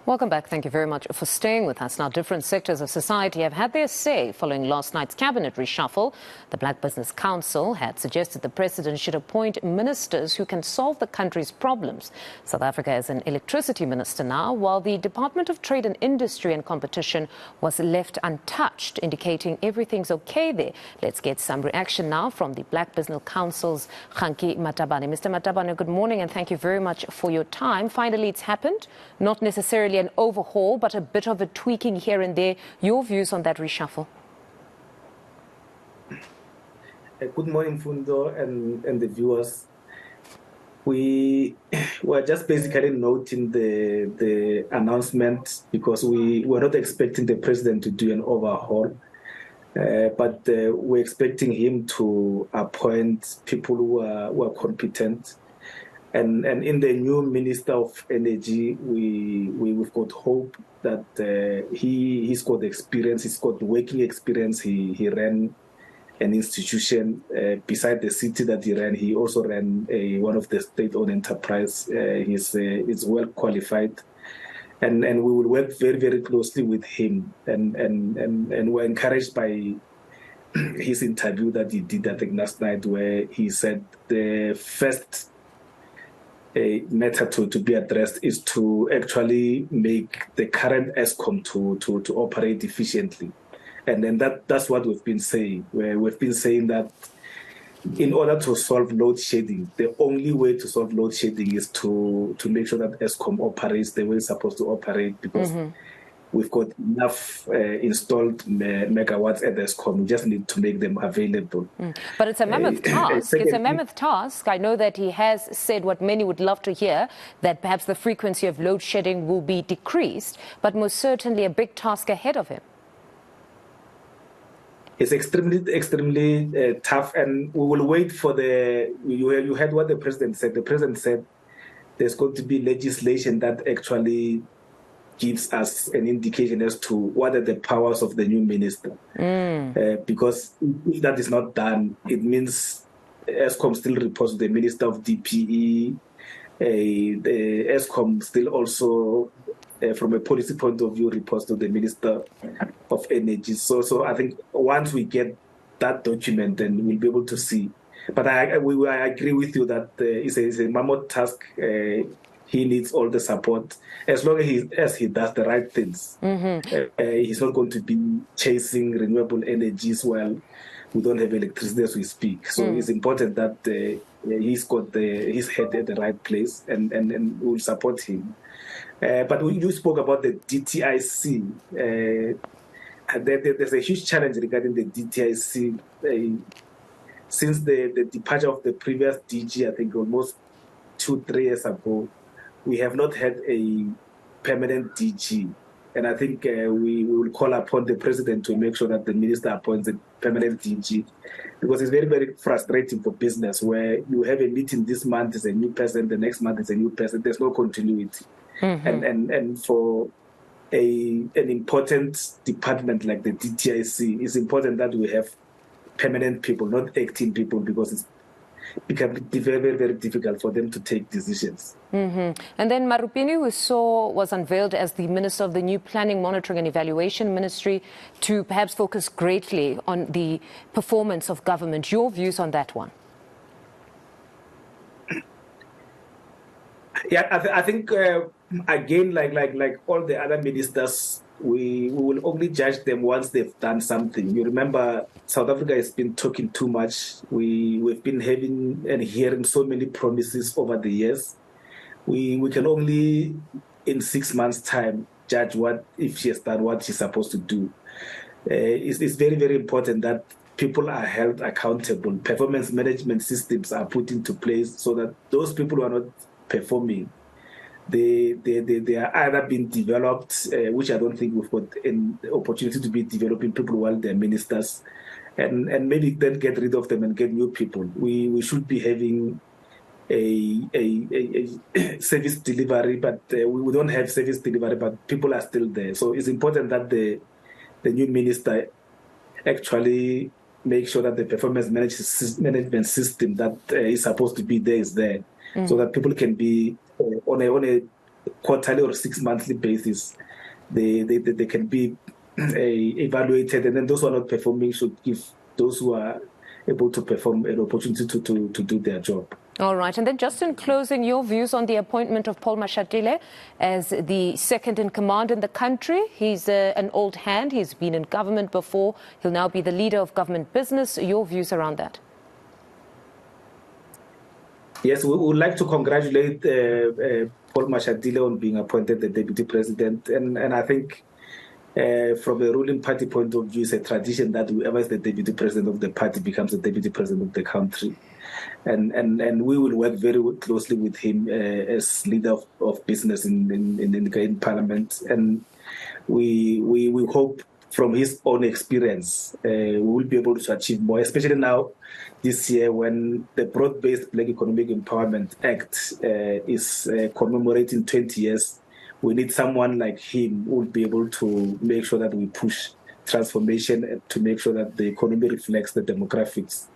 Welcome back. Thank you very much for staying with us. Now, different sectors of society have had their say following last night's cabinet reshuffle. The Black Business Council had suggested the president should appoint ministers who can solve the country's problems. South Africa has an electricity minister now, while the Department of Trade and Industry and Competition was left untouched, indicating everything's okay there. Let's get some reaction now from the Black Business Council's Kganki Matabane. Mr. Matabane, good morning and thank you very much for your time. Finally, it's happened. Not necessarily an overhaul, but a bit of a tweaking here and there. Your views on that reshuffle? Good morning, Fundo and the viewers. We were just basically noting the announcement because we were not expecting the president to do an overhaul, but we're expecting him to appoint people who are competent. And in the new Minister of Energy, we've got hope that he's got experience, he's got working experience. He ran an institution beside the city that he ran. He also ran one of the state-owned enterprise. He's well qualified, and we will work very, very closely with him. And we're encouraged by his interview that he did, I think, last night, where he said the first matter to be addressed is to actually make the current ESCOM to operate efficiently. And then that's what we've been saying, where we've been saying that in order to solve load shedding, the only way to solve load shedding is to make sure that ESCOM operates the way it's supposed to operate, because we've got enough installed megawatts at ESCOM. We just need to make them available. But it's a mammoth task. It's a mammoth task. I know that he has said what many would love to hear, that perhaps the frequency of load shedding will be decreased, but most certainly a big task ahead of him. It's extremely tough, and we will wait for you heard what the president said. The president said there's going to be legislation that actually gives us an indication as to what are the powers of the new minister. Because if that is not done, it means ESCOM still reports to the Minister of DPE. The ESCOM still also, from a policy point of view, reports to the Minister of Energy. So I think once we get that document, then we'll be able to see. But I agree with you that it's a mammoth task. He needs all the support as long as he does the right things. He's not going to be chasing renewable energies while we don't have electricity as we speak. So it's important that he's got his head at the right place, and we'll support him. But when you spoke about the DTIC, there's a huge challenge regarding the DTIC. Since the departure of the previous DG, I think almost 2-3 years ago, we have not had a permanent DG. And I think we will call upon the president to make sure that the minister appoints a permanent DG, because it's very, very frustrating for business where you have a meeting this month is a new person, the next month is a new person. There's no continuity. And for an important department like the DTIC, it's important that we have permanent people, not acting people, because it's become very, very, very difficult for them to take decisions. And then Marupini, we saw, was unveiled as the Minister of the new Planning, Monitoring and Evaluation Ministry, to perhaps focus greatly on the performance of government. Your views on that one? Yeah, I think, again, like all the other ministers, we will only judge them once they've done something. You remember, South Africa has been talking too much. We've been having and hearing so many promises over the years. We can only, in 6 months' time, judge if she has done what she's supposed to do. It's very, very important that people are held accountable. Performance management systems are put into place so that those people who are not performing, they are either being developed, which I don't think we've got an opportunity to be developing people while they're ministers, and maybe then get rid of them and get new people. We should be having a service delivery, but we don't have service delivery, but people are still there. So it's important that the new minister actually make sure that the performance management system that is supposed to be there is there, so that people can be on a quarterly or 6-monthly basis. They can be evaluated, and then those who are not performing should give those who are able to perform an opportunity to do their job. All right. And then just in closing, your views on the appointment of Paul Mashatile as the second in command in the country. He's an old hand. He's been in government before. He'll now be the leader of government business. Your views around that? Yes, we would like to congratulate Paul Mashatile on being appointed the deputy president. And I think from a ruling party point of view, it's a tradition that whoever is the deputy president of the party becomes the deputy president of the country. And we will work very closely with him as leader of business in Parliament. And we hope from his own experience, we will be able to achieve more, especially now this year when the Broad-Based Black Economic Empowerment Act is commemorating 20 years. We need someone like him who will be able to make sure that we push transformation and to make sure that the economy reflects the demographics